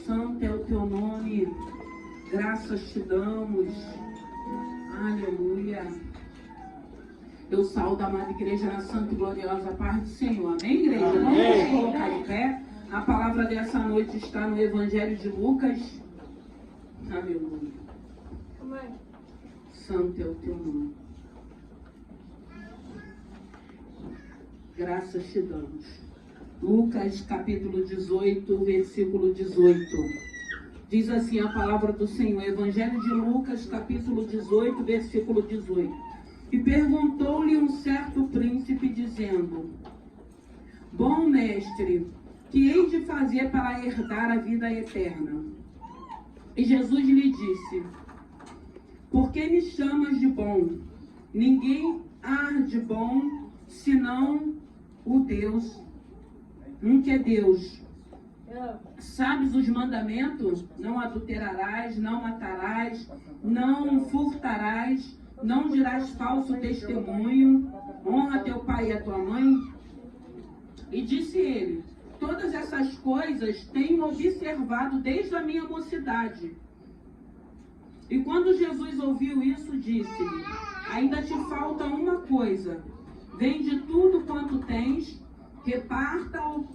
Santo é o teu nome, graças te damos, aleluia. Eu saúdo a amada igreja na santa e gloriosa paz do Senhor, amém, igreja? Vamos colocar em pé. A palavra dessa noite está no Evangelho de Lucas, aleluia. Santo é o teu nome, graças te damos. Lucas capítulo 18, versículo 18. Diz assim a palavra do Senhor, Evangelho de Lucas capítulo 18, versículo 18. E perguntou-lhe um certo príncipe, dizendo: Bom mestre, que hei de fazer para herdar a vida eterna? E Jesus lhe disse: Por que me chamas de bom? Ninguém há de bom, senão o Deus, um que é Deus. Sabes os mandamentos? Não adulterarás, não matarás, não furtarás, não dirás falso testemunho, honra teu pai e a tua mãe. E disse ele: Todas essas coisas tenho observado desde a minha mocidade. E quando Jesus ouviu isso, disse-lhe: Ainda te falta uma coisa. Vende tudo quanto tens, reparta-o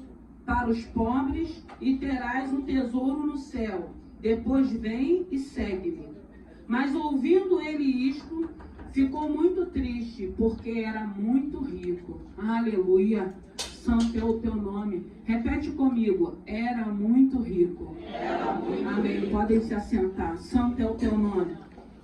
para os pobres e terás um tesouro no céu. Depois vem e segue-me. Mas ouvindo ele isto, ficou muito triste, porque era muito rico. Aleluia. Santo é o teu nome. Repete comigo. Era muito rico. Era muito Amém. rico. Podem se assentar. Santo é o teu nome.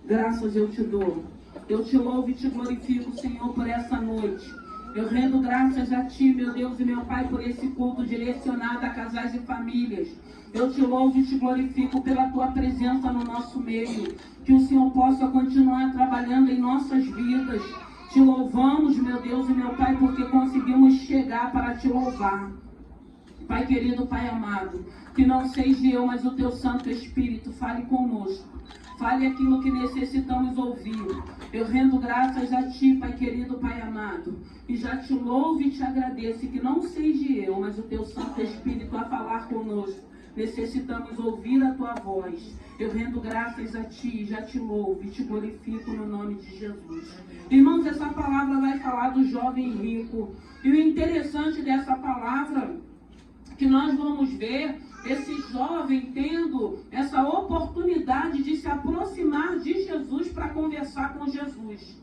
Graças eu te dou. Eu te louvo e te glorifico, Senhor, por essa noite. Eu rendo graças a Ti, meu Deus e meu Pai, por esse culto direcionado a casais e famílias. Eu te louvo e te glorifico pela Tua presença no nosso meio. Que o Senhor possa continuar trabalhando em nossas vidas. Te louvamos, meu Deus e meu Pai, porque conseguimos chegar para Te louvar. Pai querido, Pai amado, que não seja eu, mas o Teu Santo Espírito fale conosco. Fale aquilo que necessitamos ouvir. Eu rendo graças a Ti, Pai querido, Pai amado. E já Te louvo e Te agradeço. Que não seja eu, mas o Teu Santo Espírito a falar conosco. Necessitamos ouvir a Tua voz. Eu rendo graças a Ti, já Te louvo e Te glorifico no nome de Jesus. Irmãos, essa palavra vai falar do jovem rico. E o interessante dessa palavra que nós vamos ver esse jovem tendo essa oportunidade de se aproximar de Jesus para conversar com Jesus.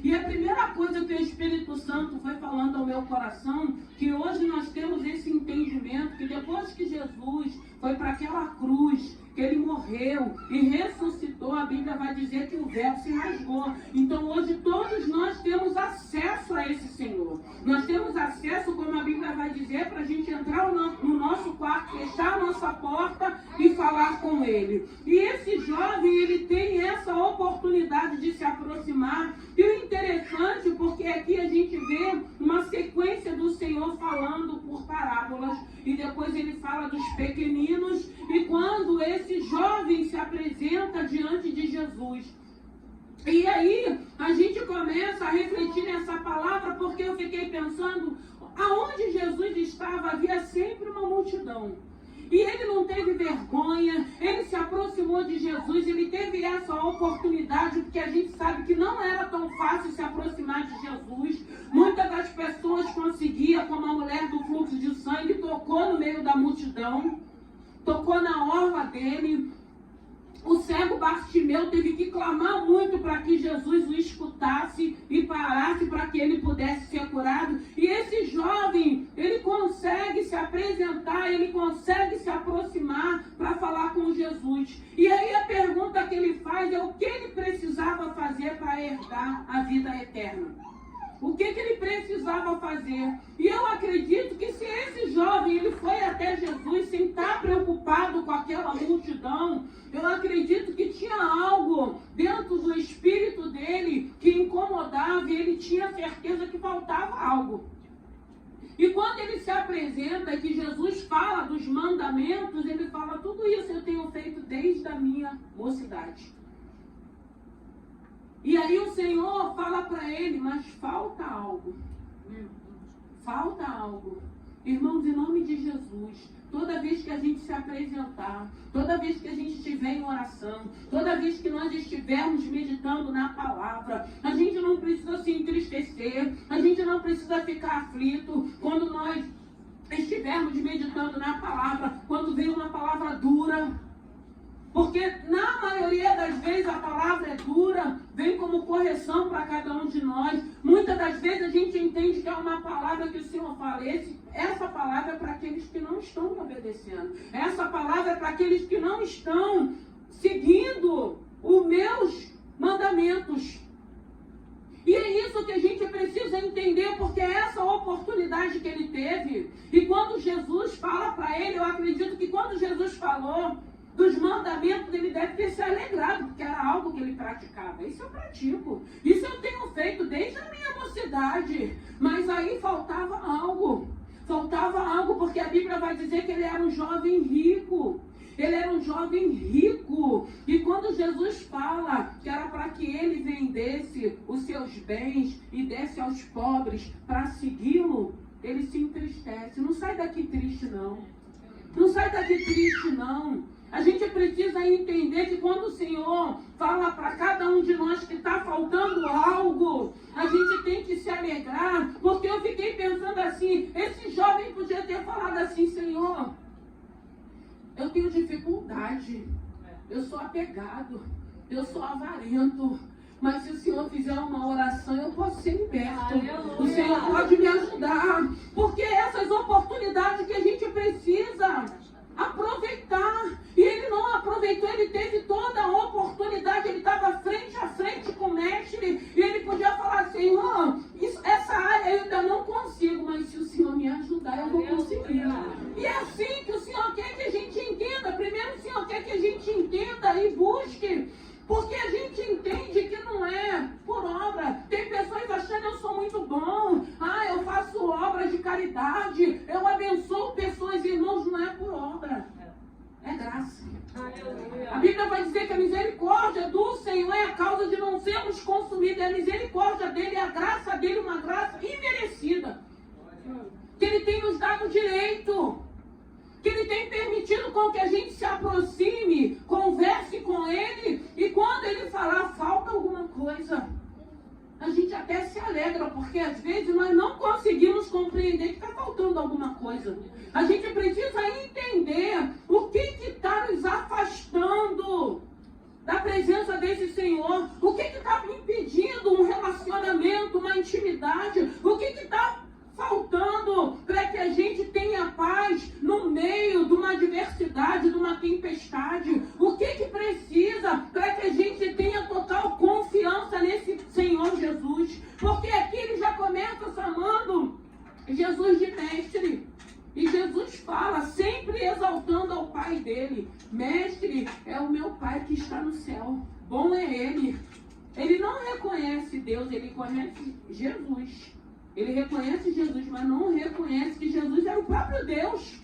E a primeira coisa que o Espírito Santo foi falando ao meu coração, que hoje nós temos esse entendimento, que depois que Jesus foi para aquela cruz, que ele morreu e ressuscitou, a Bíblia vai dizer que o véu se rasgou. Então hoje todos nós temos acesso a esse Senhor. Nós temos acesso, como a Bíblia vai dizer, para a gente entrar no nosso quarto, fechar a nossa porta e falar com Ele. E esse jovem, ele tem essa oportunidade de se aproximar. E o interessante, porque aqui a gente vê uma sequência do Senhor falando por parábolas. E depois ele fala dos pequeninos. E quando esse jovem se apresenta diante de Jesus. E aí a gente começa a refletir nessa palavra, porque eu fiquei pensando, aonde Jesus estava havia sempre uma multidão. E ele não teve vergonha, ele se aproximou de Jesus, ele teve essa oportunidade, porque a gente sabe que não era tão fácil se aproximar de Jesus. Muitas das pessoas conseguiam, como a mulher do fluxo de sangue, tocou no meio da multidão, tocou na orla dele. O cego Bartimeu teve que clamar muito para que Jesus o escutasse e parasse para que ele pudesse ser curado. E esse jovem, ele consegue se apresentar, ele consegue se aproximar para falar com Jesus. E aí a pergunta que ele faz é o que ele precisava fazer para herdar a vida eterna. O que ele precisava fazer? E eu acredito que se esse jovem ele foi até Jesus sem estar preocupado com aquela multidão, eu acredito que tinha algo dentro do espírito dele que incomodava e ele tinha certeza que faltava algo. E quando ele se apresenta e que Jesus fala dos mandamentos, ele fala: tudo isso eu tenho feito desde a minha mocidade. E aí o Senhor fala para ele: mas falta algo. Falta algo. Irmãos, em nome de Jesus, toda vez que a gente se apresentar, toda vez que a gente estiver em oração, toda vez que nós estivermos meditando na palavra, a gente não precisa se entristecer, a gente não precisa ficar aflito quando nós estivermos meditando na palavra, quando vem uma palavra dura. Porque na maioria das vezes a palavra é dura, vem como correção para cada um de nós. Muitas das vezes a gente entende que é uma palavra que o Senhor fala. Essa palavra é para aqueles que não estão obedecendo. Essa palavra é para aqueles que não estão seguindo os meus mandamentos. E é isso que a gente precisa entender, porque é essa oportunidade que ele teve. E quando Jesus fala para ele, eu acredito que quando Jesus falou dos mandamentos, ele deve ter se alegrado, porque era algo que ele praticava. Isso eu pratico. Isso eu tenho feito desde a minha mocidade. Mas aí faltava algo. Faltava algo, porque a Bíblia vai dizer que ele era um jovem rico. Ele era um jovem rico. E quando Jesus fala que era para que ele vendesse os seus bens e desse aos pobres para segui-lo, ele se entristece. Não sai daqui triste, não. Não sai daqui triste, não. A gente precisa entender que quando o Senhor fala para cada um de nós que está faltando algo, a gente tem que se alegrar, porque eu fiquei pensando assim, esse jovem podia ter falado assim, Senhor, eu tenho dificuldade, eu sou apegado, eu sou avarento, mas se o Senhor fizer uma oração, eu posso ser liberto. Aleluia. O Senhor pode me ajudar, porque essas oportunidades que a gente precisa aproveitar. E ele não aproveitou, ele teve toda a oportunidade, ele estava frente a frente com o mestre, e ele podia falar, Senhor, essa área eu ainda não consigo, mas se o Senhor me ajudar, eu vou conseguir. E é assim que o Senhor quer que a gente entenda. Primeiro o Senhor quer que a gente entenda e busque, porque a gente entende que não é por obra. Tem pessoas achando, eu sou muito bom, eu faço obras de caridade, eu abençoo pessoas, irmãos, não é por obra, é graça. A Bíblia vai dizer que a misericórdia do Senhor é a causa de não sermos consumidos, é a misericórdia dele, é a graça dele, uma graça imerecida, que ele tem nos dado direito, que ele tem permitido com que a gente se aproxime, converse com ele, e quando ele falar, falta alguma coisa, a gente até se alegra, porque às vezes nós não conseguimos compreender que está faltando alguma coisa. A gente precisa entender o que está nos afastando da presença desse Senhor, o que está impedindo um relacionamento, uma intimidade, o que está faltando para que a gente tenha paz no meio de uma adversidade, de uma tempestade. O que precisa para que a gente tenha total confiança nesse Senhor Jesus? Porque aqui ele já começa chamando Jesus de mestre. E Jesus fala, sempre exaltando ao Pai dele. Mestre, é o meu Pai que está no céu. Bom é ele. Ele não reconhece Deus, ele conhece Jesus. Ele reconhece Jesus, mas não reconhece que Jesus é o próprio Deus.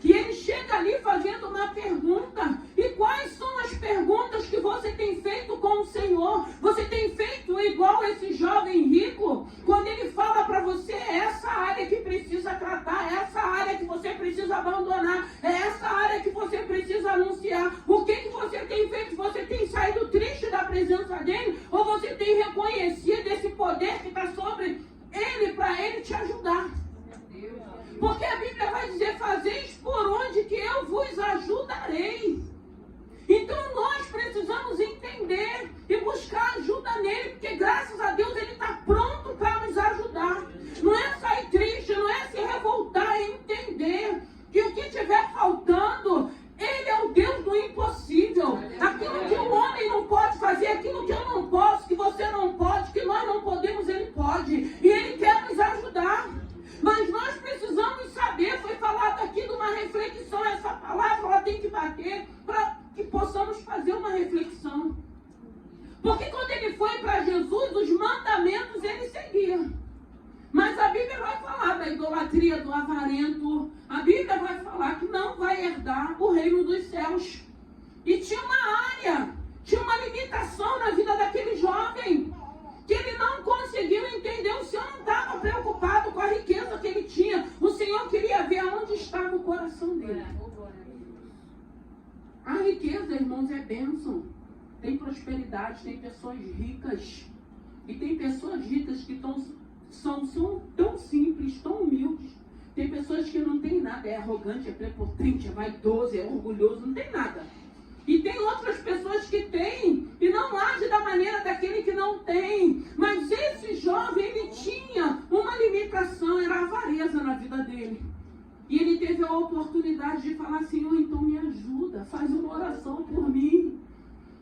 E ele chega ali fazendo uma pergunta. E quais são as perguntas que você tem feito com o Senhor? Você tem feito igual esse jovem rico? Quando ele fala para você, é essa área que precisa tratar, é essa área que você precisa abandonar, é essa área que você precisa anunciar. O que você tem feito? Você tem saído triste da presença dele? Ou você tem reconhecido esse poder que está sobre ele, para ele te ajudar? Porque a Bíblia vai dizer, fazeis por onde que eu vos ajudarei. Então nós precisamos entender e buscar ajuda nele, porque graças a Deus ele está pronto para nos ajudar. Não é sair triste, não é se revoltar, é entender que o que estiver faltando, ele é o Deus do impossível. Aquilo que o homem não pode fazer, aquilo que eu não posso, que você não pode, que nós não podemos, ele pode. E ele quer nos ajudar. Mas nós precisamos saber, foi falado aqui de uma reflexão, essa palavra ela tem que bater para que possamos fazer uma reflexão. Porque quando ele foi para Jesus, os mandamentos ele seguia. Mas a Bíblia vai falar da idolatria, do avarento. A Bíblia vai falar que não vai herdar o reino dos céus. E tinha uma área, tinha uma limitação na vida daquele jovem, que ele não conseguiu entender. O Senhor não estava preocupado preocupado com a riqueza que ele tinha. O Senhor queria ver aonde estava o coração dele. A riqueza, irmãos, é bênção. Tem prosperidade, tem pessoas ricas. E tem pessoas ricas que são tão simples, tão humildes. Tem pessoas que não tem nada, é arrogante, é prepotente, é vaidoso, é orgulhoso, não tem nada. E tem outras pessoas que têm e não agem da maneira daquele que não tem. Mas esse jovem, ele tinha uma limitação, era a avareza na vida dele. E ele teve a oportunidade de falar, Senhor, então me ajuda, faz uma oração por mim.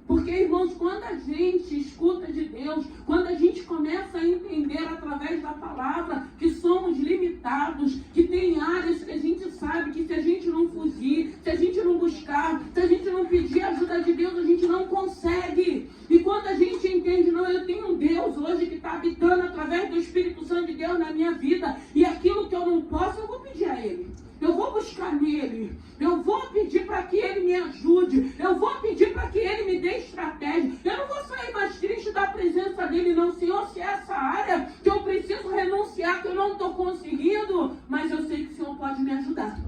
Porque, irmãos, quando a gente escuta de Deus, quando a gente começa a entender através da palavra que somos limitados, que tem áreas que a gente sabe que se a gente não fugir, se a gente não buscar, se a gente não pedir a ajuda de Deus, a gente não consegue. E quando a gente entende, não, eu tenho um Deus hoje que está habitando através do Espírito Santo de Deus na minha vida, e aquilo que eu não posso, eu vou pedir a Ele. Eu vou buscar nele, eu vou pedir para que ele me ajude, eu vou pedir para que ele me dê estratégia. Eu não vou sair mais triste da presença dele, não, Senhor, se é essa área que eu preciso renunciar, que eu não estou conseguindo, mas eu sei que o Senhor pode me ajudar.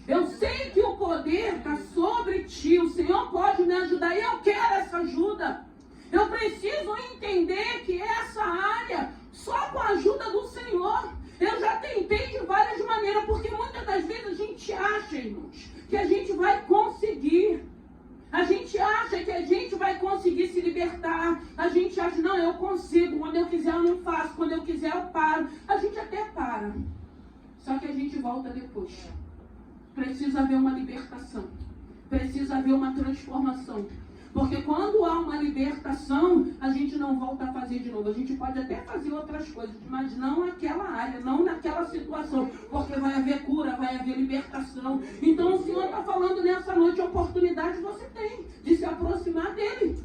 Eu sei que o poder está sobre ti, o Senhor pode me ajudar e eu quero essa ajuda. Eu preciso entender que essa área, só com a ajuda do Senhor. Eu já tentei de várias maneiras, porque muitas das vezes a gente acha, irmãos, que a gente vai conseguir. A gente acha que a gente vai conseguir se libertar. A gente acha, não, eu consigo. Quando eu quiser eu não faço. Quando eu quiser eu paro. A gente até para. Só que a gente volta depois. Precisa haver uma libertação. Precisa haver uma transformação. Porque quando há uma libertação, a gente não volta a fazer de novo. A gente pode até fazer outras coisas, mas não naquela área, não naquela situação. Porque vai haver cura, vai haver libertação. Então o Senhor está falando nessa noite, a oportunidade você tem de se aproximar dele.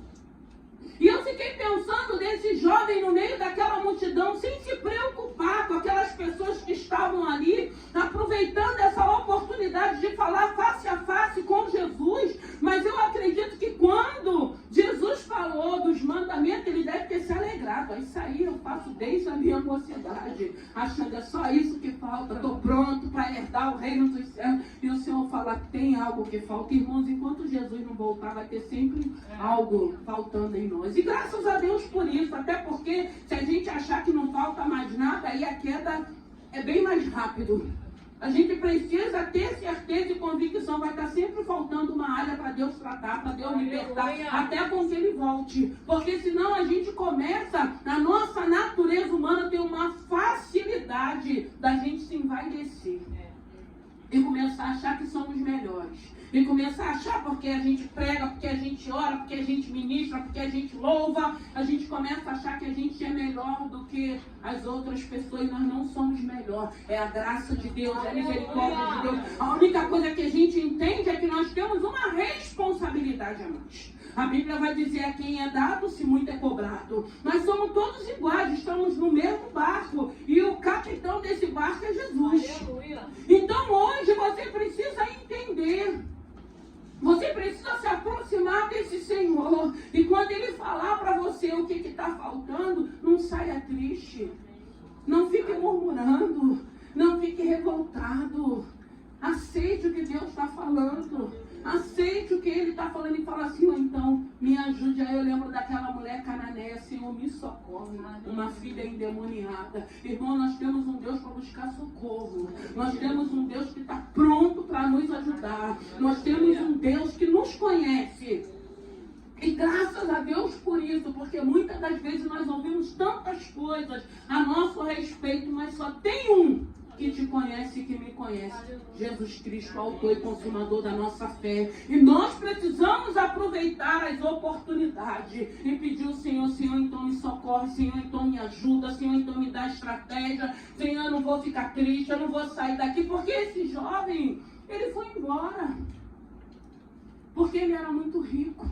E eu fiquei pensando nesse jovem no meio daquela multidão, sem se preocupar com aquelas pessoas que estavam ali, aproveitando essa oportunidade de falar face a face com Jesus. Mas eu acredito que quando Jesus falou dos mandamentos, ele deve ter se alegrado. Isso aí eu faço desde a minha mocidade, achando é só isso que falta, estou pronto para herdar o reino dos céus. E o Senhor fala, tem algo que falta. Irmãos, enquanto Jesus não voltar, vai ter sempre algo faltando em nós. E graças a Deus por isso, até porque se a gente achar que não falta mais nada, aí a queda é bem mais rápido. A gente precisa ter certeza e convicção, vai estar sempre faltando uma área para Deus tratar, para Deus libertar, até com que Ele volte. Porque senão a gente começa, na nossa natureza humana, tem uma facilidade da gente se envaidecer. E começar a achar que somos melhores. E começar a achar porque a gente prega, porque a gente ora, porque a gente ministra, porque a gente louva, a gente começa a achar que a gente é melhor do que as outras pessoas. Nós não somos melhor. É a graça de Deus, é a misericórdia de Deus. A única coisa que a gente entende é que nós temos uma responsabilidade a mais. A Bíblia vai dizer a quem é dado, se muito é cobrado. Nós somos todos iguais, estamos no mesmo barco. E o capitão desse barco é Jesus. Então hoje você precisa entender. Você precisa se aproximar desse Senhor. E quando Ele falar para você o que está faltando, não saia triste. Não fique murmurando. Não fique revoltado. Aceite o que Deus está falando. Aceite o que Ele está falando e fala assim, então, me ajude. Aí eu lembro daquela mulher cananeia, Senhor, me socorre. Uma filha endemoniada. Irmão, nós temos um Deus para buscar socorro. Nós temos um Deus que está pronto para nos ajudar. Nós temos um Deus que nos conhece. E graças a Deus por isso, porque muitas das vezes nós ouvimos tantas coisas a nosso respeito, mas só tem um que te conhece e que me conhece. Jesus Cristo, autor e consumador da nossa fé. E nós precisamos aproveitar as oportunidades e pedir ao Senhor, Senhor, então me socorre, Senhor, então me ajuda, Senhor, então me dá estratégia, Senhor, eu não vou ficar triste, eu não vou sair daqui, porque esse jovem, ele foi embora. Porque ele era muito rico.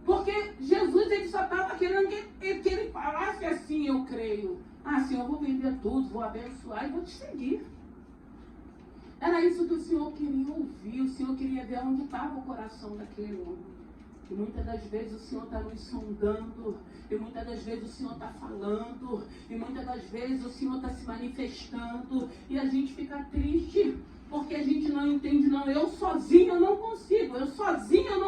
Porque Jesus, ele só estava querendo que ele falasse assim, eu creio. Ah, Senhor, eu vou vender tudo, vou abençoar e vou te seguir. Era isso que o Senhor queria ouvir. O Senhor queria ver onde estava o coração daquele homem. E muitas das vezes o Senhor está nos sondando, e muitas das vezes o Senhor está falando, e muitas das vezes o Senhor está se manifestando, e a gente fica triste, porque a gente não entende, não, eu sozinho eu não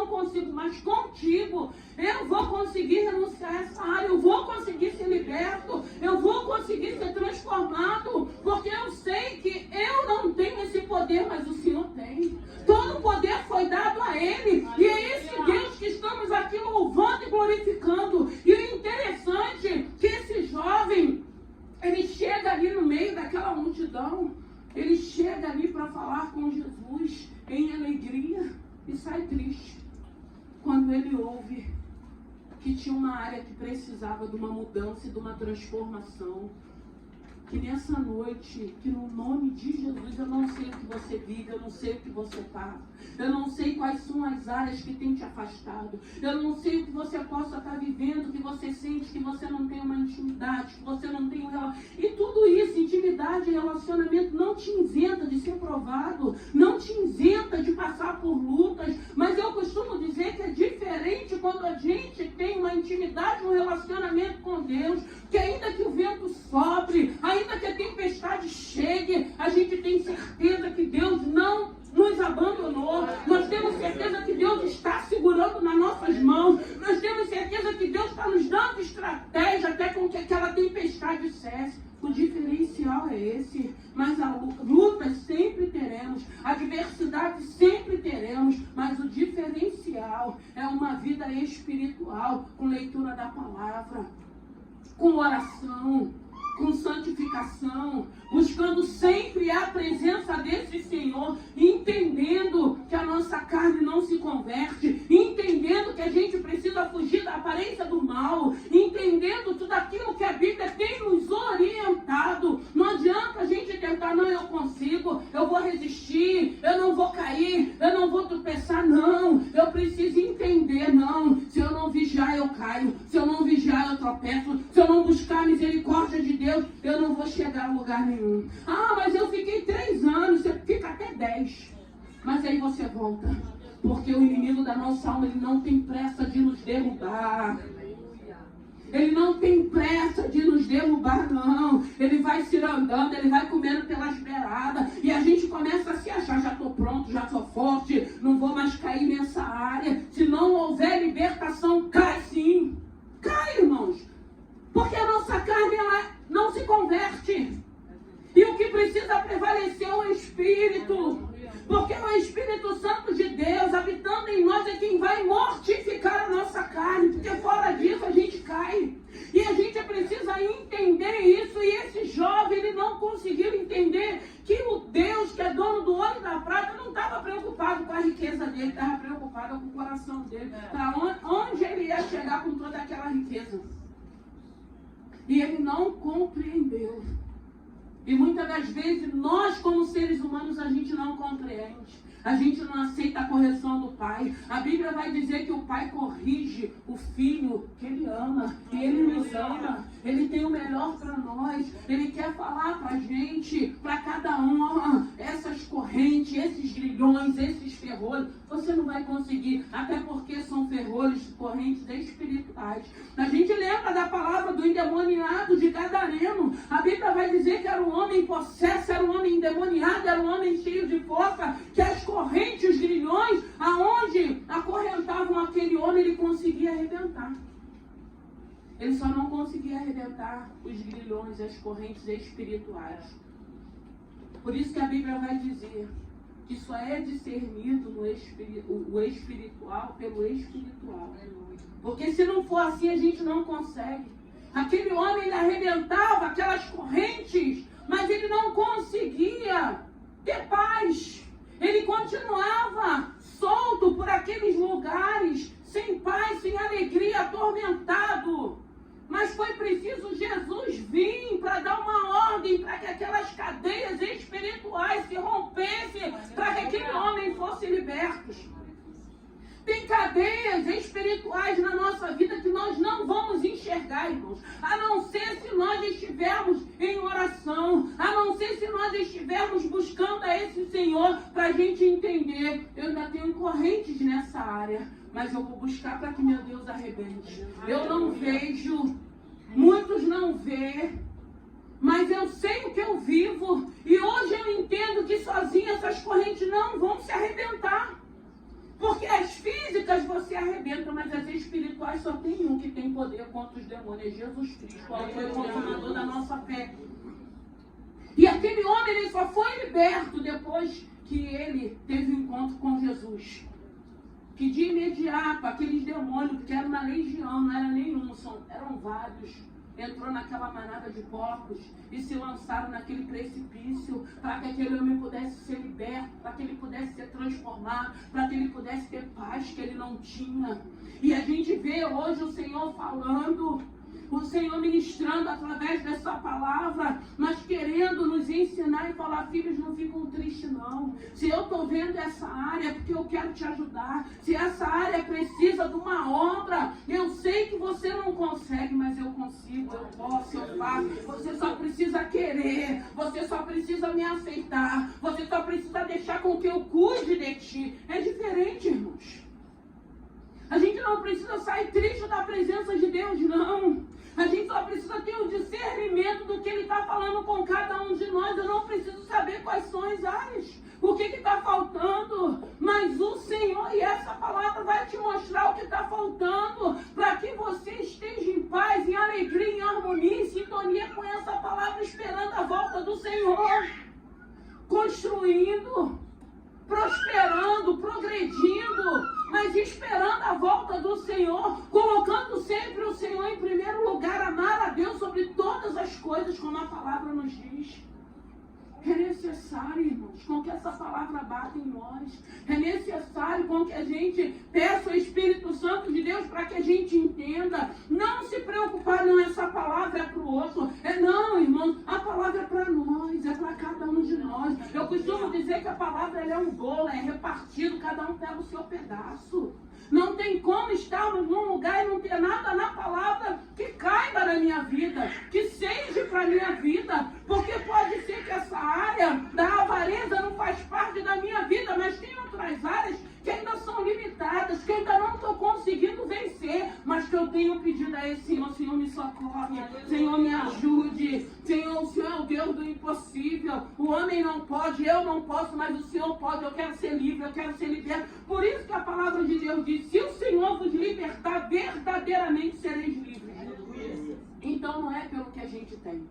consigo, mas contigo eu vou conseguir renunciar a essa área, eu vou conseguir ser liberto, eu vou conseguir ser transformado, porque eu sei que eu não tenho esse poder, mas o Senhor tem. Todo o poder foi dado a Ele, e é esse Deus que estamos aqui louvando e glorificando. E o interessante é que esse jovem, ele chega ali no meio daquela multidão, ele chega ali para falar com Jesus em alegria e sai triste quando ele ouve que tinha uma área que precisava de uma mudança e de uma transformação. Que nessa noite, que no nome de Jesus, eu não sei o que você vive, eu não sei o que você passa, eu não sei quais são as áreas que têm te afastado, eu não sei o que você possa estar vivendo, que você sente que você não tem uma intimidade, que você não tem um relacionamento. E tudo isso, intimidade e relacionamento, não te isenta de ser provado, não te isenta de passar por lutas, mas eu costumo dizer que é diferente quando a gente tem uma intimidade, um relacionamento com Deus, que ainda que o vento sopre, ainda que a tempestade chegue, a gente tem certeza que Deus não nos abandonou. Nós temos certeza que Deus está segurando nas nossas mãos. Nós temos certeza que Deus está nos dando estratégia até com que aquela tempestade cesse. O diferencial é esse. Mas a luta sempre teremos, a adversidade sempre teremos, mas o diferencial é uma vida espiritual, com leitura da palavra, com oração, com santificação, buscando sempre a presença desse Senhor, entendendo que a nossa carne não se converte, entendendo que a gente precisa fugir da aparência do mal, entendendo tudo aquilo que a Bíblia tem nos orientado. Não adianta a gente tentar, não, eu consigo, eu vou resistir, eu não vou cair, eu não vou tropeçar, não, eu preciso entender, não, se eu não vigiar eu caio, se eu não vigiar eu tropeço, se eu não buscar a misericórdia de Deus, eu não vou chegar a lugar nenhum. Ah, mas eu fiquei 3 anos, você fica até 10. Mas aí você volta. Porque o inimigo da nossa alma, ele não tem pressa de nos derrubar. Ele não tem pressa de nos derrubar, não. Ele vai se andando, ele vai comendo pelas beiradas. E a gente começa a se achar, já estou pronto, já sou forte, não vou mais cair nessa área. Se não houver libertação, cai sim. Cai, irmãos. Porque a nossa carne, ela não se converte. E o que precisa prevalecer é o Espírito. Porque é o Espírito Santo de Deus habitando em nós é quem vai mortificar a nossa carne. Porque fora disso a gente cai. E a gente precisa entender isso. E esse jovem, ele não conseguiu entender que o Deus que é dono do ouro e da prata não estava preocupado com a riqueza dele, estava preocupado com o coração dele. Para onde ele ia chegar com toda aquela riqueza. E ele não compreendeu. E muitas das vezes, nós como seres humanos, a gente não compreende. A gente não aceita a correção do pai. A Bíblia vai dizer que o pai corrige o filho que ele ama. E ele nos ama. Ele tem o melhor para nós. Ele quer falar para a gente, para cada um, ó, essas correntes, esses grilhões, esses ferrolhos. Você não vai conseguir. Até porque são ferrolhos, correntes espirituais. A gente lembra da palavra do endemoniado de Gadareno. A Bíblia vai dizer que era um homem possesso, era um homem endemoniado, era um homem cheio de força, que as correntes, os grilhões, aonde acorrentavam aquele homem, ele conseguia arrebentar. Ele só não conseguia arrebentar os grilhões, as correntes espirituais. Por isso que a Bíblia vai dizer que só é discernido o espiritual pelo espiritual. Porque se não for assim, a gente não consegue. Aquele homem, ele arrebentava aquelas correntes, mas ele não conseguia ter paz. Ele continuava solto por aqueles lugares, sem paz, sem alegria, atormentado. Mas foi preciso Jesus vir para dar uma ordem para que aquelas cadeias espirituais se rompessem, para que aquele homem fosse liberto. Tem cadeias espirituais na nossa vida que nós não vamos enxergar, irmãos. A não ser se nós estivermos em oração. A não ser se nós estivermos buscando a esse Senhor para a gente entender. Eu ainda tenho concorrentes nessa área, mas eu vou buscar para que meu Deus arrebente. Eu não vejo, muitos não vê, mas eu sei o que eu vivo, e hoje eu entendo que sozinha essas correntes não vão se arrebentar. Porque as físicas você arrebenta, mas as espirituais só tem um que tem poder contra os demônios, é Jesus Cristo, que foi o consumador da nossa fé. E aquele homem, ele só foi liberto depois que ele teve um encontro com Jesus. Que de imediato, aqueles demônios, que eram uma legião, não era nenhum, eram vários, entrou naquela manada de porcos e se lançaram naquele precipício para que aquele homem pudesse ser liberto, para que ele pudesse ser transformado, para que ele pudesse ter paz que ele não tinha. E a gente vê hoje o Senhor falando, o Senhor ministrando através dessa palavra, mas querendo nos ensinar e falar: filhos, não ficam tristes não. Se eu estou vendo essa área, é porque eu quero te ajudar. Se essa área precisa de uma obra, eu sei que você não consegue, mas eu consigo, eu posso, eu faço. Você só precisa querer, você só precisa me aceitar, você só precisa deixar com que eu cuide de ti. É diferente, irmãos. A gente não precisa sair triste da presença de Deus, não. A gente só precisa ter o discernimento do que Ele está falando com cada um de nós. Eu não preciso saber quais são as áreas, o que está faltando. Mas o Senhor e essa palavra vai te mostrar o que está faltando, para que você esteja em paz, em alegria, em harmonia, em sintonia com essa palavra, esperando a volta do Senhor. Construindo, prosperando, progredindo, mas esperando a volta do Senhor, colocando sempre o Senhor em primeiro lugar, amar a Deus sobre todas as coisas, como a palavra nos diz. É necessário, irmãos, com que essa palavra bata em nós. É necessário com que a gente peça o Espírito Santo de Deus para que a gente entenda. Não se preocupar, não, essa palavra é para o outro. Não, irmãos, a palavra é para nós, é para cada um de nós. Eu costumo dizer que a palavra ela é um bolo, é repartido, cada um pega o seu pedaço. Não tem como estarmos num lugar e não ter nada na palavra que caiba na minha vida, que seja para a minha vida. Porque pode ser que essa área da avareza não faz parte da minha vida, mas tem outras áreas que ainda são limitadas, que ainda não estou conseguindo vencer, mas que eu tenho pedido a esse Senhor: Senhor, me socorre, Senhor, me ajude, Senhor, o Senhor é o Deus do impossível. O homem não pode, eu não posso, mas o Senhor pode. Eu quero ser livre, eu quero ser liberto. Por isso que a palavra de Deus diz: se o Senhor vos libertar, verdadeiramente sereis livres. Então não é pelo que a gente tem,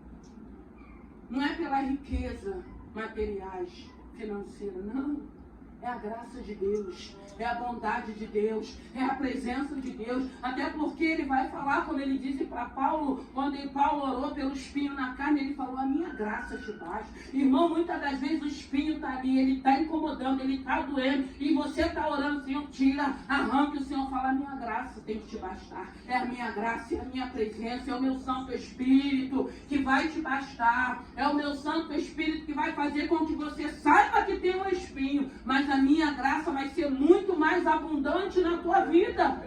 não é pela riqueza materiais, financeira, não. É a graça de Deus, é a bondade de Deus, é a presença de Deus. Até porque ele vai falar, como ele disse para Paulo, quando Paulo orou pelo espinho na carne, ele falou: a minha graça te basta. Irmão, muitas das vezes o espinho está ali, ele está incomodando, ele está doendo, e você está orando: Senhor, tira, arranca. O Senhor fala: a minha graça tem que te bastar. É a minha graça, é a minha presença, é o meu Santo Espírito que vai te bastar. É o meu Santo Espírito que vai fazer com que você saiba que tem um espinho, mas a minha graça vai ser muito mais abundante na tua vida.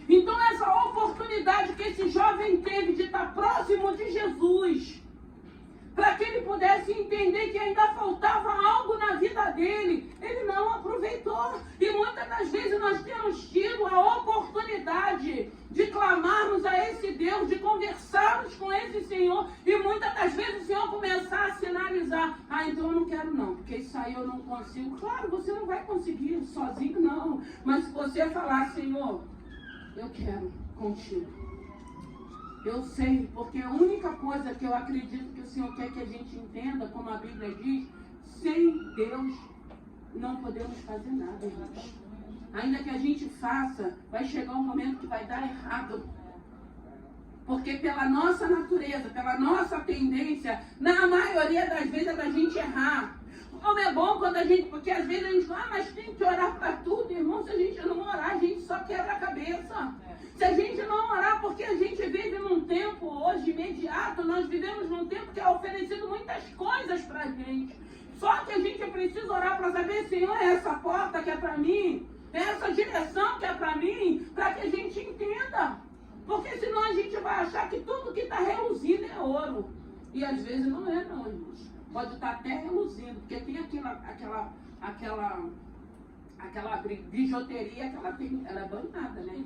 Então essa oportunidade que esse jovem teve de estar próximo de Jesus, para que ele pudesse entender que ainda faltava algo na vida dele, ele não aproveitou. E muitas das vezes nós temos tido a oportunidade de clamarmos a esse Deus, de conversarmos com esse Senhor, e muitas das vezes o Senhor começar a sinalizar: ah, então eu não quero não, porque isso aí eu não consigo. Claro, você não vai conseguir sozinho não, mas se você falar: Senhor, eu quero contigo. Eu sei, porque a única coisa que eu acredito que o Senhor quer que a gente entenda, como a Bíblia diz: sem Deus não podemos fazer nada, irmãos. Ainda que a gente faça, vai chegar um momento que vai dar errado. Porque pela nossa natureza, pela nossa tendência, na maioria das vezes é da gente errar. Como é bom quando a gente, porque às vezes a gente fala: ah, mas tem que orar para tudo, irmão. Se a gente não orar, a gente só quebra a cabeça. Se a gente não orar, porque a gente vive num tempo hoje imediato, nós vivemos num tempo que é oferecido muitas coisas para a gente. Só que a gente precisa orar para saber: Senhor, é essa porta que é para mim, é essa direção que é para mim, para que a gente entenda. Porque senão a gente vai achar que tudo que está reluzindo é ouro. E às vezes não é não, irmãos. Pode estar até reluzindo, porque tem aquela bijuteria que ela tem, ela é banhada, né?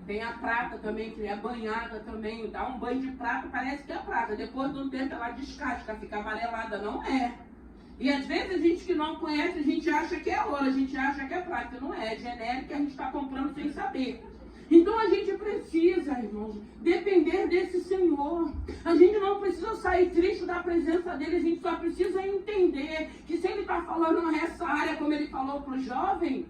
Tem a prata também, que é banhada também. Dá um banho de prata, parece que é prata. Depois de um tempo ela descasca, fica amarelada. Não é. E às vezes a gente que não conhece, a gente acha que é ouro, a gente acha que é prata. Não é, é genérico, a gente está comprando sem saber. Então a gente precisa, irmãos, depender desse Senhor. A gente não precisa sair triste da presença dele, a gente só precisa entender que se ele está falando nessa área, como ele falou para o jovem,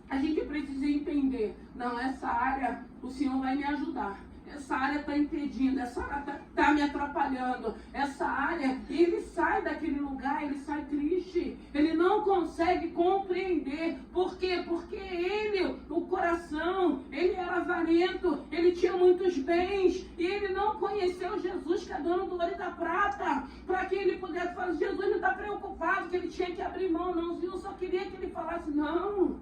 a gente precisa entender, não, essa área o Senhor vai me ajudar. Essa área está impedindo, essa área está me atrapalhando. Essa área, ele sai daquele lugar, ele sai triste. Ele não consegue compreender. Por quê? Porque ele, o coração, ele era avarento, ele tinha muitos bens. E ele não conheceu Jesus, que é dono do ouro e da prata. Para que ele pudesse falar, Jesus não está preocupado, que ele tinha que abrir mão. Não, o Senhor só queria que ele falasse, não,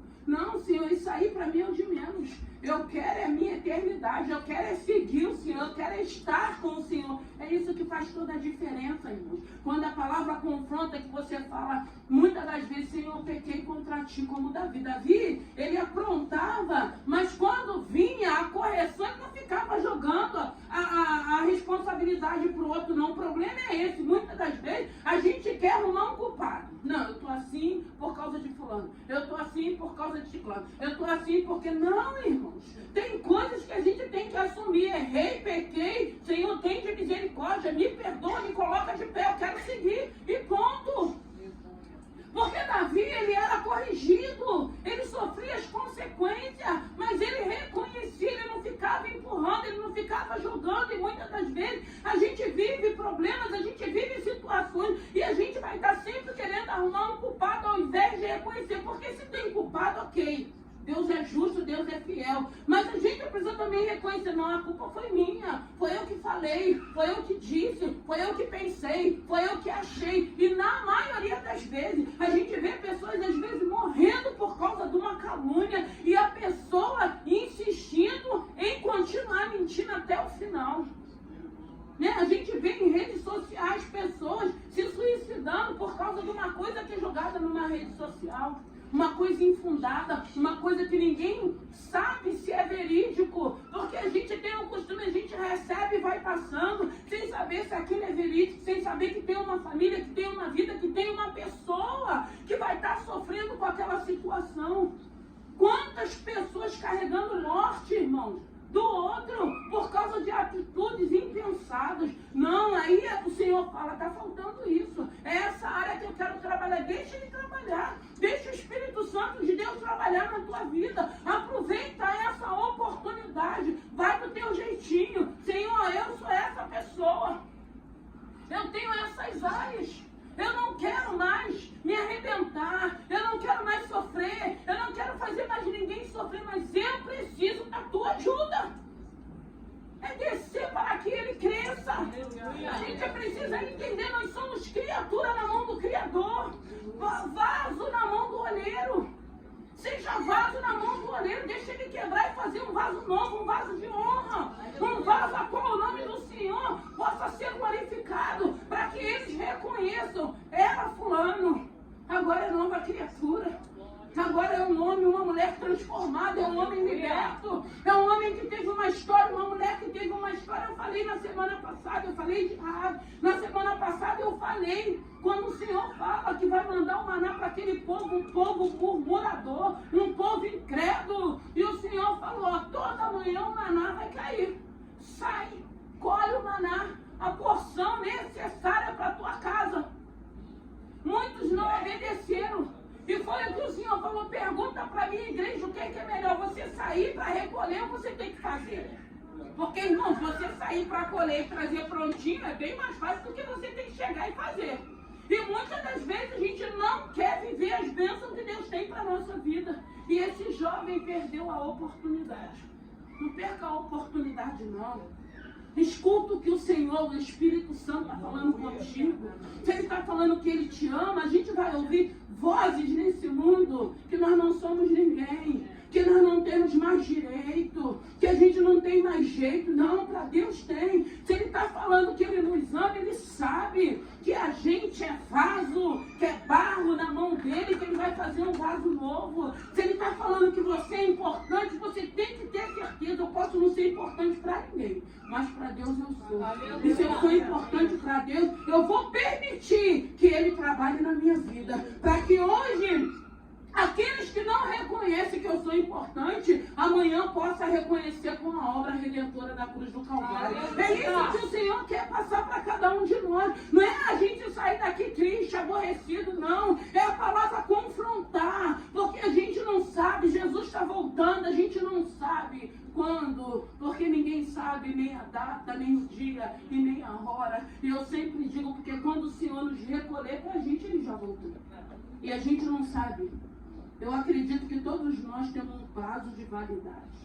Senhor, isso aí para mim é o de menos. Eu quero é a minha eternidade, eu quero é seguir o Senhor, eu quero é estar com o Senhor. É isso que faz toda a diferença, irmãos. Quando a palavra confronta, que você fala, muitas das vezes, Senhor, eu pequei contra ti, como Davi. Davi, ele aprontava, mas quando vinha a correção, ele não ficava jogando a responsabilidade para o outro, não. O problema é esse. Muitas das vezes, a gente quer arrumar um culpado. Não, eu estou assim por causa de fulano. Eu estou assim por causa de ciclano. Eu estou assim porque... Não, irmãos. Tem coisas que a gente tem que assumir. Errei, pequei. Senhor, tem de misericórdia. Me perdoa, me coloca de pé. Eu quero seguir. E ponto. Porque Davi, ele era corrigido. Ele sofria as consequências. Mas ele reconhecia. Ele não ficava empurrando. Ele não ficava jogando. E muitas das vezes a gente vive problemas. A gente vive situações. E a gente vai estar sempre querendo arrumar um culpado ao invés de reconhecer. Porque se tem culpado, ok. Deus é justo, Deus é fiel. Mas a gente precisa também reconhecer, não, a culpa foi minha. Foi eu que falei, foi eu que disse, foi eu que pensei, foi eu que achei. E na maioria das vezes, a gente vê pessoas às vezes morrendo por causa de uma calúnia e a pessoa insistindo em continuar mentindo até o final. Né? A gente vê em redes sociais pessoas se suicidando por causa de uma coisa que é jogada numa rede social. Uma coisa infundada, uma coisa que ninguém sabe se é verídico, porque a gente tem um costume, a gente recebe e vai passando, sem saber se aquilo é verídico, sem saber que tem uma família, que tem uma vida, que tem uma pessoa que vai estar sofrendo com aquela situação. Quantas pessoas carregando morte, irmãos, do outro, por causa de atitudes impensadas. Não, aí o Senhor fala, está faltando isso. É essa área que eu quero trabalhar. Deixa ele trabalhar. Deixa o Espírito Santo de Deus trabalhar na tua vida. Aproveita essa oportunidade. Vai do teu jeitinho. Senhor, eu sou essa pessoa. Eu tenho essas áreas. Eu não quero mais me arrebentar. Eu não quero mais sofrer. Eu não quero fazer mais ninguém sofrer. Mas eu preciso da tua ajuda. É descer para que ele cresça. A gente precisa entender. Nós somos criatura na mão do Criador. Vaso na mão do olheiro. Seja vaso na mão do olheiro. Deixa ele quebrar e fazer um vaso novo. Um vaso de honra. Um vaso a qual o nome do Senhor possa ser glorificado. Para que eles reconheçam. Era fulano. Agora é nova criatura. Agora é um homem, uma mulher transformada, é um homem liberto, é um homem que teve uma história, uma mulher que teve uma história. Eu falei na semana passada, eu falei de Raab. Na semana passada eu falei, quando o Senhor fala que vai mandar o maná para aquele povo, um povo murmurador, um povo incrédulo. E o Senhor falou, toda manhã o maná vai cair. Sai, colhe o maná, a porção necessária para a tua casa. Muitos não obedeceram. E foi o que o Senhor falou, pergunta para mim, igreja, o que é melhor, você sair para recolher ou você tem que fazer? Porque, irmão, você sair para colher e trazer prontinho é bem mais fácil do que você tem que chegar e fazer. E muitas das vezes a gente não quer viver as bênçãos que Deus tem para a nossa vida. E esse jovem perdeu a oportunidade. Não perca a oportunidade, não. Escuta o que o Senhor, o Espírito Santo está falando contigo. Se Ele está falando que Ele te ama, a gente vai ouvir vozes nesse mundo que nós não somos ninguém, que nós não temos mais direito, que a gente não tem mais jeito. Não, para Deus tem. Se Ele está falando que Ele nos ama, Ele sabe que a gente é vaso, que é barro na mão dEle, que Ele vai fazer um vaso novo. ser importante para ninguém, mas para Deus eu sou. E se eu sou importante para Deus, eu vou permitir que Ele trabalhe na minha vida, para que hoje aqueles que não reconhecem que eu sou importante, amanhã possa reconhecer com a obra redentora da cruz do Calvário. É isso que o Senhor quer passar para cada um de nós. Não é a gente sair daqui triste, aborrecido, não. É a palavra confrontar, porque a gente não sabe, Jesus está voltando, a gente não sabe quando, porque ninguém sabe nem a data, nem o dia e nem a hora. E eu sempre digo, porque quando o Senhor nos recolher para a gente, Ele já voltou. E a gente não sabe. Eu acredito que todos nós temos um prazo de validade.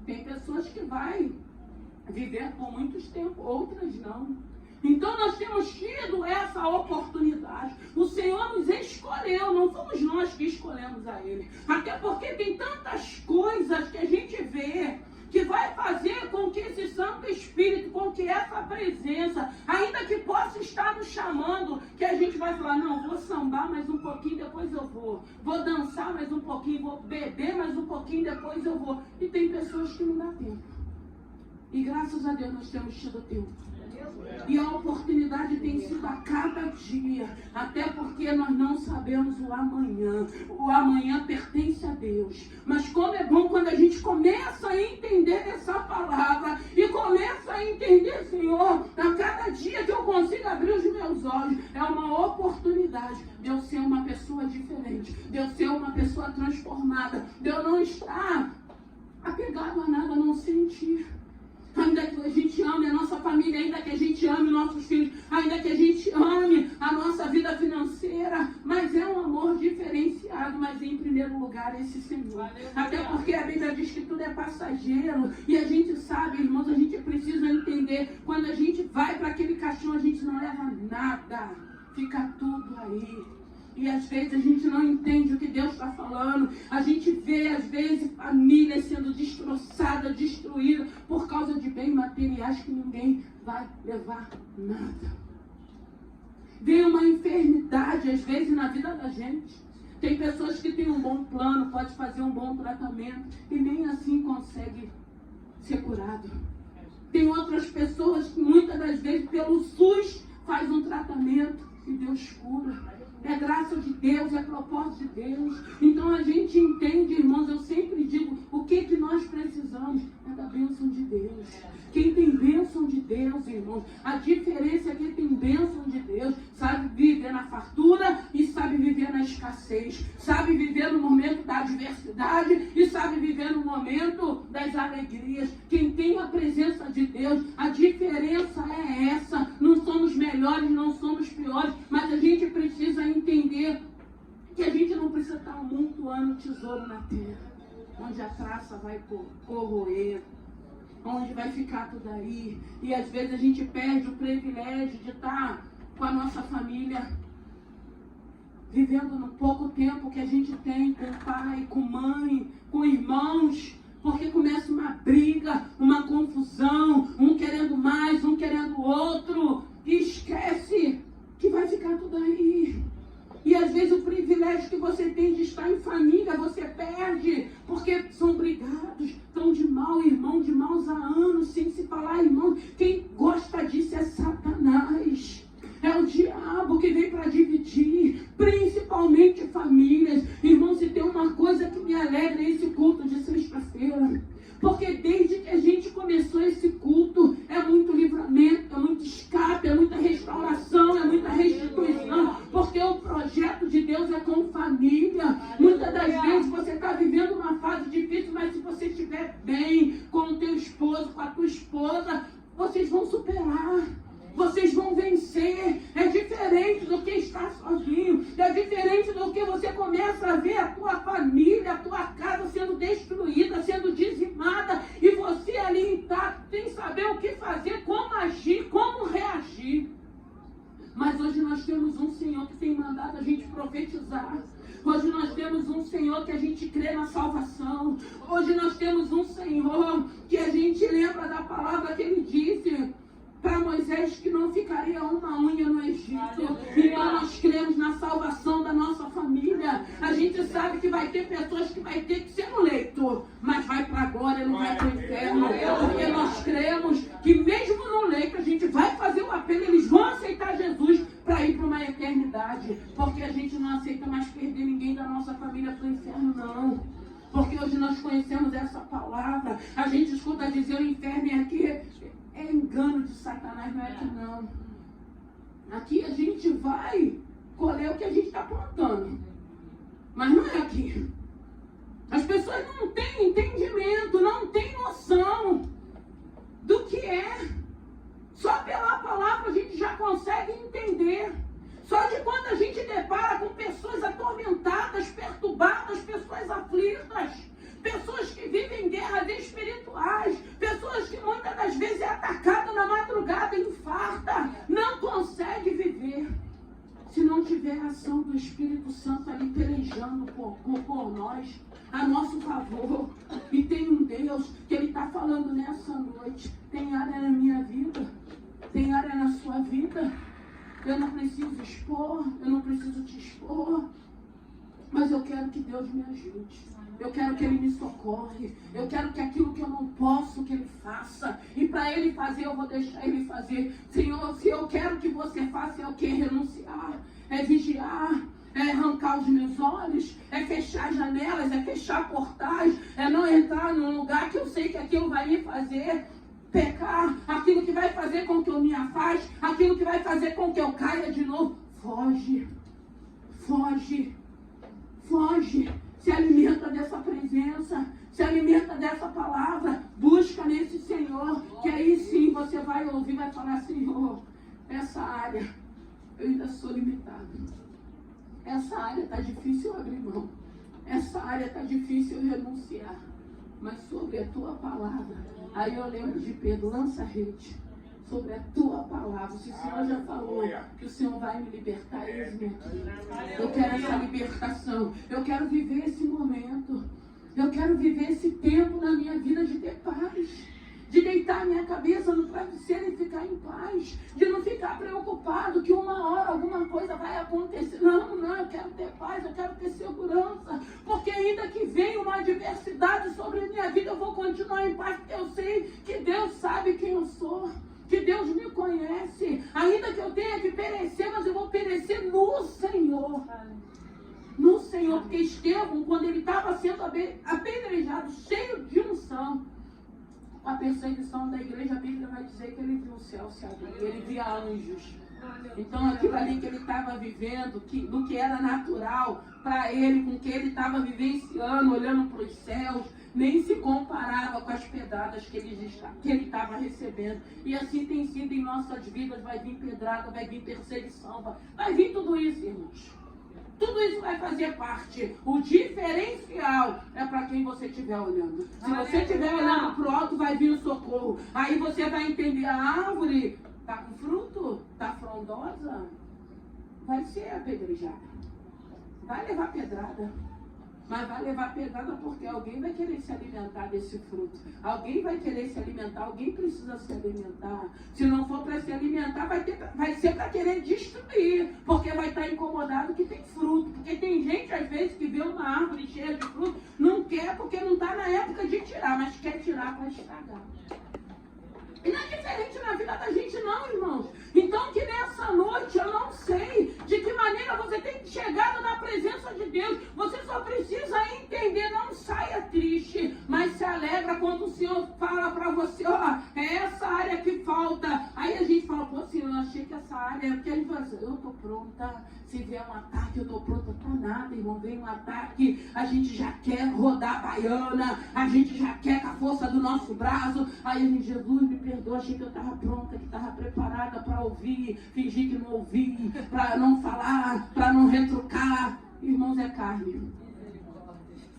Tem pessoas que vão viver por muitos tempos, outras não. Então nós temos tido essa oportunidade. O Senhor nos escolheu, não fomos nós que escolhemos a Ele. Até porque tem tantas coisas que a gente vê que vai fazer com que esse Santo Espírito, com que essa presença, ainda que possa estar nos chamando, que a gente vai falar, não, vou sambar mais um pouquinho, depois eu vou dançar mais um pouquinho, vou beber mais um pouquinho, depois eu vou. E tem pessoas que não dá tempo. E graças a Deus nós temos tido tempo. E a oportunidade tem sido a cada dia, até porque nós não sabemos o amanhã. O amanhã pertence a Deus. Mas como é bom quando a gente começa a entender essa palavra e começa a entender, Senhor, a cada dia que eu consigo abrir os meus olhos, é uma oportunidade de eu ser uma pessoa diferente, de eu ser uma pessoa transformada, de eu não estar apegado a nada, a não sentir. Ainda que a gente ame a nossa família, ainda que a gente ame nossos filhos, ainda que a gente ame a nossa vida financeira, mas é um amor diferenciado, mas em primeiro lugar esse Senhor. Até porque a Bíblia diz que tudo é passageiro, e a gente sabe, irmãos, a gente precisa entender, quando a gente vai para aquele caixão, a gente não leva nada, fica tudo aí. E às vezes a gente não entende o que Deus está falando. A gente vê, às vezes, famílias sendo destroçadas, destruídas, por causa de bens materiais que ninguém vai levar nada. Vem uma enfermidade, às vezes, na vida da gente. Tem pessoas que têm um bom plano, pode fazer um bom tratamento, e nem assim consegue ser curado. Tem outras pessoas que, muitas das vezes, pelo SUS, faz um tratamento e Deus cura. É graça de Deus, é propósito de Deus. Então a gente entende, irmãos, eu sempre digo, o que nós precisamos é da bênção de Deus. Quem tem bênção de Deus, irmãos, a diferença é que tem bênção de Deus, sabe viver na fartura e sabe viver na escassez, sabe viver no momento da adversidade e sabe viver no momento das alegrias. Quem tem a presença de Deus, a diferença é essa. Não somos melhores, não somos piores, mas a gente precisa entender que a gente não precisa estar amontoando tesouro na terra, onde a traça vai corroer, onde vai ficar tudo aí. E às vezes a gente perde o privilégio de estar com a nossa família, vivendo no pouco tempo que a gente tem com pai, com mãe, com irmãos, porque começa uma briga, uma confusão, um querendo mais, um querendo outro, e esquece que vai ficar tudo aí. E às vezes o privilégio que você tem de estar em família, você perde, porque são brigados, estão de mal, irmão, de maus há anos, sem se falar, irmão. Quem gosta disso é Satanás. É o diabo que vem para dividir, principalmente famílias. Irmão, se tem uma coisa que me alegra é esse culto de sexta-feira. Porque desde que a gente começou esse culto, é muito livramento, é muito escape, é muita restauração, é muita restituição. Porque o projeto de Deus é com família. Muitas das vezes você está vivendo uma fase difícil, mas se você estiver bem com o teu esposo, com a tua esposa, vocês vão superar. Vocês vão vencer. É diferente do que estar sozinho. É diferente do que você começa a ver a tua família, a tua casa sendo destruída, sendo dizimada, e você ali intacto, sem saber o que fazer, como agir, como reagir. Mas hoje nós temos um Senhor que tem mandado a gente profetizar. Hoje nós temos um Senhor que a gente crê na salvação. Hoje nós temos um Senhor que a gente lembra da palavra que Ele disse para Moisés que não ficaria uma unha no Egito. Então nós cremos na salvação da nossa família. A gente sabe que vai ter pessoas que vai ter que ser no leito, mas vai para a glória, não vai para o inferno. Porque que hoje nós conhecemos essa palavra, a gente escuta dizer o inferno é aqui, é engano de Satanás, não é aqui não. Aqui a gente vai colher o que a gente está plantando, mas não é aqui. As pessoas não têm entendimento, não têm noção do que é. Só pela palavra a gente já consegue entender. Só de quando a gente depara com pessoas atormentadas, perturbadas, pessoas aflitas, pessoas que vivem guerras espirituais, pessoas que muitas das vezes é atacada na madrugada e infarta, não consegue viver. Se não tiver a ação do Espírito Santo ali pelejando por nós, a nosso favor. E tem um Deus que Ele está falando nessa noite. Tem área na minha vida, tem área na sua vida. Eu não preciso expor, eu não preciso te expor, mas eu quero que Deus me ajude. Eu quero que Ele me socorre. Eu quero que aquilo que eu não posso, que Ele faça. E para Ele fazer, eu vou deixar Ele fazer. Senhor, se eu quero que você faça, é o que? Renunciar, é vigiar, é arrancar os meus olhos, é fechar janelas, é fechar portais, é não entrar num lugar que eu sei que aquilo vai me fazer pecar, aquilo que vai fazer com que eu me afaste, aquilo que vai fazer com que eu caia de novo. Foge, foge, foge. Se alimenta dessa presença, se alimenta dessa palavra, busca nesse Senhor, que aí sim você vai ouvir, vai falar: Senhor, essa área eu ainda sou limitado, essa área está difícil abrir mão, essa área está difícil renunciar, mas sobre a tua palavra, aí eu lembro de Pedro: lança a rede sobre a tua palavra. Se o Senhor já falou que o Senhor vai me libertar, eis-me aqui. Eu quero essa libertação, eu quero viver esse momento, eu quero viver esse tempo na minha vida de ter paz, de deitar minha cabeça no travesseiro e ficar em paz, de não ficar preocupado que uma hora alguma coisa vai acontecer. Não, eu quero ter paz, eu quero ter segurança, porque ainda que venha uma adversidade sobre a minha vida, eu vou continuar em paz, porque eu sei que Deus sabe quem eu sou, que Deus me conhece. Ainda que eu tenha que perecer, mas eu vou perecer no Senhor. No Senhor, porque Estevão, quando ele estava sendo apedrejado, cheio de unção, a perseguição da igreja, a Bíblia vai dizer que ele viu o céu se abrir, ele via anjos. Então aquilo ali que ele estava vivendo, do que era natural para ele, com o que ele estava vivenciando, olhando para os céus, nem se comparava com as pedradas que ele estava recebendo. E assim tem sido em nossas vidas. Vai vir pedrada, vai vir perseguição, vai vir tudo isso, irmãos. Tudo isso vai fazer parte. O diferencial é para quem você estiver olhando. Se você estiver olhando para o alto, vai vir o socorro. Aí você vai entender: a árvore está com fruto, está frondosa, vai ser apedrejada, vai levar pedrada. Mas vai levar pedrada porque alguém vai querer se alimentar desse fruto. Alguém vai querer se alimentar, alguém precisa se alimentar. Se não for para se alimentar, vai ser para querer destruir, porque vai estar incomodado que tem fruto. Porque tem gente, às vezes, que vê uma árvore cheia de fruto, não quer porque não está na época de tirar, mas quer tirar para estragar. E não é diferente na vida da gente não, irmãos. Então que nessa noite, eu não sei de que maneira você tem chegado na presença de Deus. Você só precisa entender, não saia triste, mas se alegra quando o Senhor fala para você: ó, é essa área que falta. Aí a gente fala: pô, Senhor, eu achei que essa área, porque a gente fala assim: eu estou pronta. Se vier um ataque, eu estou pronta. Tá nada, irmão, vem um ataque, a gente já quer rodar a baiana, a gente já quer com a força do nosso braço. Aí a gente: Jesus, me perdoa, achei que eu estava pronta, que estava preparada para ouvir, fingir que não ouvi, para não falar, para não retrucar. Irmãos, é carne.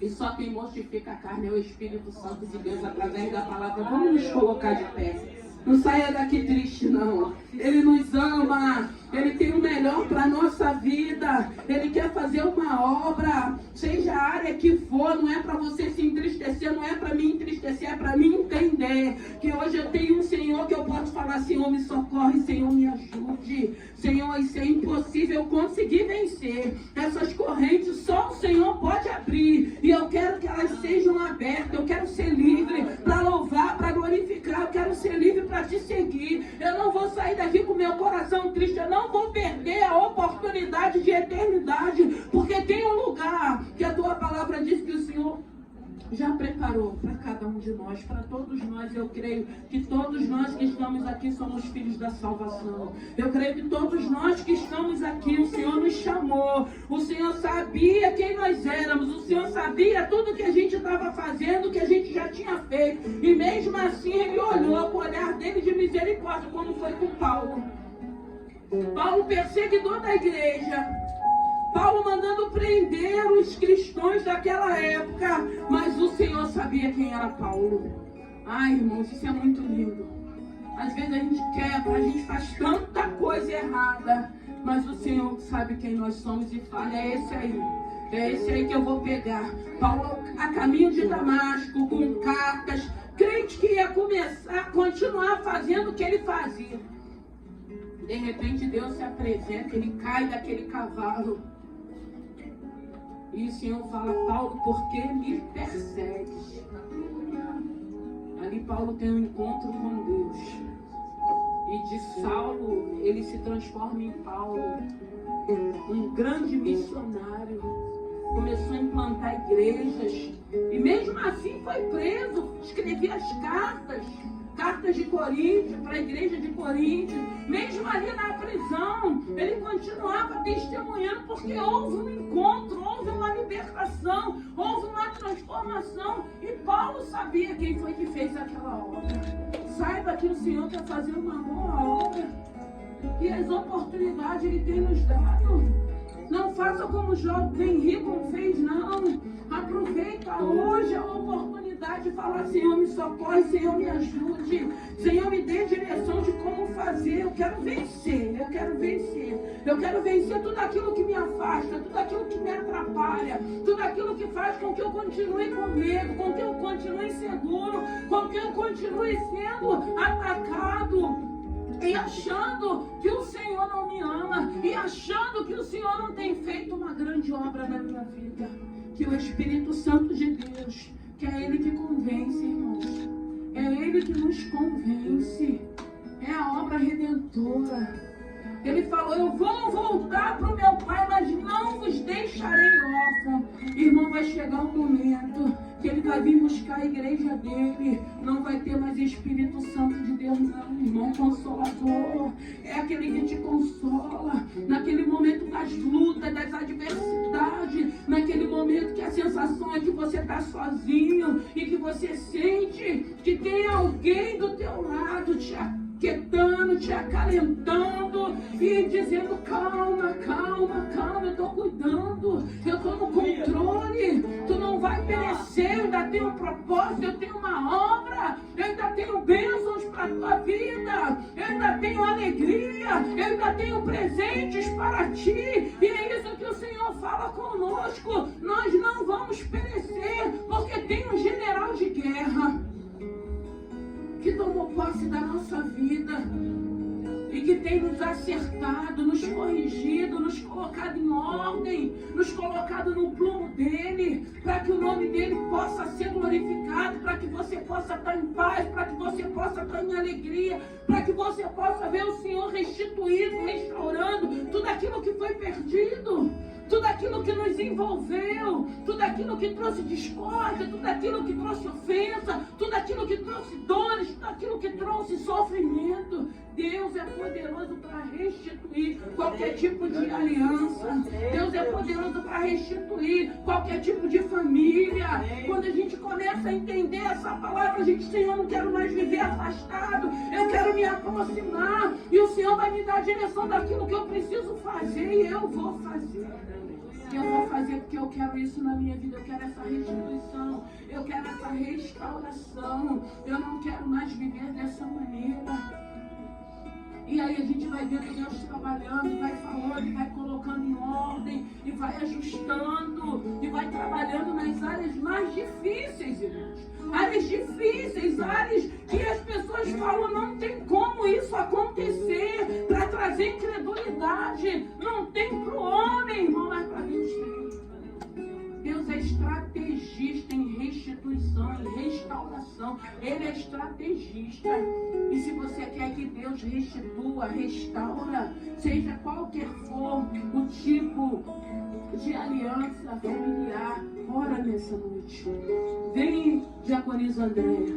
E só quem mortifica a carne é o Espírito Santo de Deus através da palavra. Vamos nos colocar de pé. Não saia daqui triste, não. Ele nos ama. Ele tem o melhor para a nossa vida. Ele quer fazer uma obra, seja a área que for. Não é para você se entristecer, não é para me entristecer, é para mim entender que hoje eu tenho um Senhor que eu posso falar: Senhor, me socorre, Senhor, me ajude. Senhor, isso é impossível conseguir vencer. Essas correntes só o Senhor pode abrir. E eu quero que elas sejam abertas. Eu quero ser livre para louvar, para glorificar. Eu quero ser livre para te seguir. Eu não vou sair daqui com meu coração triste. Eu não vou perder a oportunidade de eternidade. Porque tem um lugar que a tua palavra diz que o Senhor já preparou para cada um de nós, para todos nós. Eu creio que todos nós que estamos aqui somos filhos da salvação. Eu creio que todos nós que estamos aqui, o Senhor nos chamou, o Senhor sabia quem nós éramos, o Senhor sabia tudo que a gente estava fazendo, que a gente já tinha feito, e mesmo assim Ele olhou com o olhar dele de misericórdia, como foi com Paulo. Paulo, perseguidor da igreja, Paulo mandando prender os cristãos daquela época, mas o Senhor sabia quem era Paulo. Ai, irmãos, isso é muito lindo. Às vezes a gente quebra, a gente faz tanta coisa errada, mas o Senhor sabe quem nós somos e fala, é esse aí que eu vou pegar. Paulo a caminho de Damasco, com cartas, crente que ia continuar fazendo o que ele fazia. De repente Deus se apresenta, ele cai daquele cavalo. E o Senhor fala, Paulo, por que me persegues? Ali Paulo tem um encontro com Deus. E de Saulo, ele se transforma em Paulo. Um grande missionário. Começou a implantar igrejas. E mesmo assim foi preso. Escrevia as cartas de Coríntios, para a igreja de Coríntios. Mesmo ali na prisão, ele continuava testemunhando, porque houve um encontro, houve uma libertação, houve uma transformação. E Paulo sabia quem foi que fez aquela obra. Saiba que o Senhor está fazendo uma boa obra. E as oportunidades Ele tem nos dado. Não faça como o jovem rico fez, não. Aproveita hoje a oportunidade de falar, Senhor, me socorre, Senhor, me ajude. Senhor, me dê direção de como fazer. Eu quero vencer. Eu quero vencer tudo aquilo que me afasta, tudo aquilo que me atrapalha, tudo aquilo que faz com que eu continue com medo, com que eu continue inseguro, com que eu continue sendo atacado. E achando que o Senhor não me ama, e achando que o Senhor não tem feito uma grande obra na minha vida. Que o Espírito Santo de Deus, que é Ele que convence, irmãos. É Ele que nos convence. É a obra redentora. Ele falou, eu vou voltar para o meu Pai, mas não vos deixarei órfão. Irmão, vai chegar um momento que Ele vai vir buscar a igreja dele. Não vai ter mais Espírito Santo de Deus, não, irmão. Consolador é aquele que te consola naquele momento das lutas, das adversidades, naquele momento que a sensação é que você está sozinho e que você sente que tem alguém do teu lado te aquietando, te acalentando e dizendo, calma, eu estou cuidando, eu estou no controle, tu não vai perecer, eu ainda tenho um propósito, eu tenho uma obra, eu ainda tenho bênçãos para a tua vida, eu ainda tenho alegria, eu ainda tenho presentes para ti. E é isso que o Senhor fala conosco, nós não vamos perecer, porque tem um general de guerra que tomou posse da nossa vida e que tem nos acertado, nos corrigido, nos colocado em ordem, nos colocado no plumo dele, para que o nome dele possa ser glorificado, para que você possa estar em paz, para que você possa estar em alegria, para que você possa ver o Senhor restituindo, restaurando tudo aquilo que foi perdido, tudo aquilo que nos envolveu, tudo aquilo que trouxe discórdia, tudo aquilo que trouxe ofensa, tudo aquilo que trouxe dores, tudo aquilo que trouxe sofrimento. Deus é poderoso para restituir qualquer tipo de aliança. Deus é poderoso para restituir qualquer tipo de família. Quando a gente começa a entender essa palavra, a gente, Senhor, não quero mais viver afastado, eu quero me aproximar, e o Senhor vai me dar a direção daquilo que eu preciso fazer, e eu vou fazer. Eu vou fazer porque eu quero isso na minha vida, eu quero essa restituição, eu quero essa restauração, eu não quero mais viver dessa maneira. E aí a gente vai vendo Deus trabalhando, vai falando, vai colocando em ordem, e vai ajustando, e vai trabalhando nas áreas mais difíceis, irmãos. Áreas difíceis, áreas que as pessoas falam, não tem como isso acontecer, para trazer incredulidade. Não tem para o homem, irmão, mas para Deus tem. Deus é estrategista em restituição, em restauração. Ele é estrategista. E se você quer que Deus restitua, restaura, seja qualquer for o tipo de aliança familiar, ora nessa noite. Vem Diaconisa Andréia,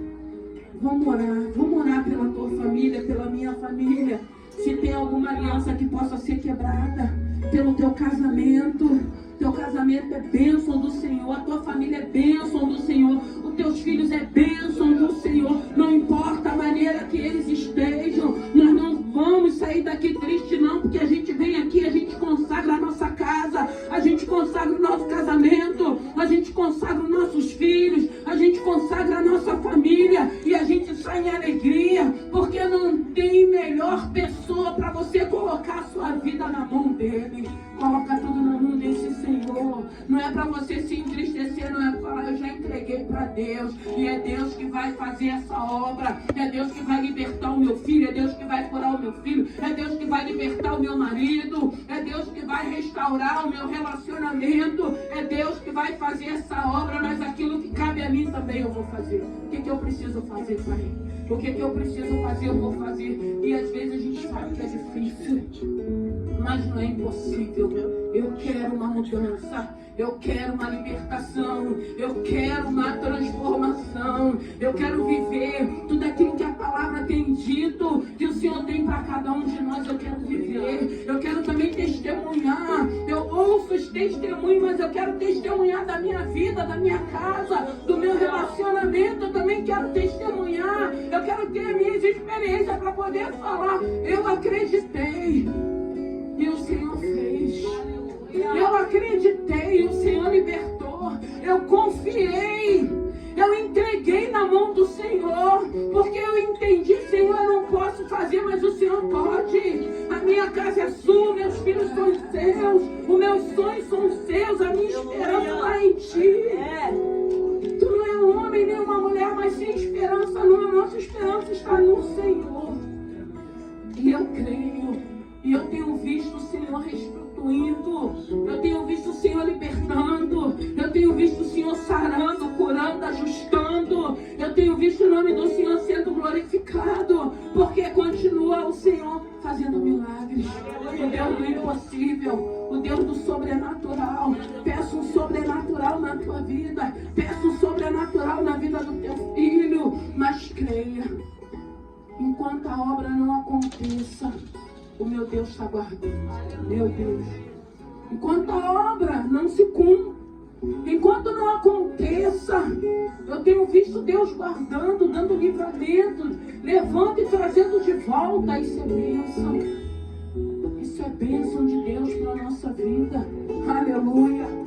vamos orar pela tua família, pela minha família. Se tem alguma aliança que possa ser quebrada, pelo teu casamento. Teu casamento é bênção do Senhor, a tua família é bênção do Senhor, os teus filhos é bênção do Senhor. Não importa a maneira que eles estejam, nós não vamos sair daqui triste não, porque a gente vem aqui, a gente consagra a nossa casa, a gente consagra o nosso casamento, a gente consagra os nossos filhos, a gente consagra a nossa família e a gente sai em alegria, porque não tem melhor pessoa para você colocar a sua vida na mão dele. Coloca tudo na mão desse Senhor. Não é para você se entristecer, não é falar, eu já entreguei para Deus. E é Deus que vai fazer essa obra. É Deus que vai libertar o meu filho. É Deus que vai curar o meu filho. É Deus que vai libertar o meu marido. É Deus que vai restaurar o meu relacionamento. É Deus que vai fazer essa obra. Mas aquilo que cabe a mim também eu vou fazer. O que eu preciso fazer, Pai? O que eu preciso fazer, eu vou fazer. E às vezes a gente sabe que é difícil, mas não é impossível. Eu quero uma mudança, eu quero uma libertação, eu quero uma transformação, eu quero viver tudo aquilo que a palavra tem dito, que o Senhor tem para cada um de nós. Eu quero viver, eu quero também testemunhar. Eu ouço os testemunhos, mas eu quero testemunhar da minha vida, da minha casa, do meu relacionamento. Eu também quero testemunhar, eu quero ter as minhas experiências para poder falar. Eu acreditei e o Senhor fez. Eu acreditei e o Senhor libertou. Eu confiei. Eu entreguei na mão do Senhor. Porque eu entendi, Senhor, eu não posso fazer, mas o Senhor pode. A minha casa é sua, meus filhos são seus, os meus sonhos são seus, a minha esperança está em Ti. Tu não é um homem nem uma mulher, mas sem esperança não. A nossa esperança está no Senhor. E eu creio. E eu tenho visto o Senhor restituindo. Eu tenho visto o Senhor libertando. Eu tenho visto o Senhor sarando, curando, ajustando. Eu tenho visto o nome do Senhor sendo glorificado. Porque continua o Senhor fazendo milagres. O Deus do impossível. O Deus do sobrenatural. Peço um sobrenatural na tua vida. Peço um sobrenatural na vida do teu filho. Mas creia. Enquanto a obra não aconteça, o meu Deus está guardando. Meu Deus. Enquanto a obra não se cumpre, enquanto não aconteça, eu tenho visto Deus guardando, dando livramento, levando e trazendo de volta. Isso é bênção. Isso é bênção de Deus para a nossa vida. Aleluia.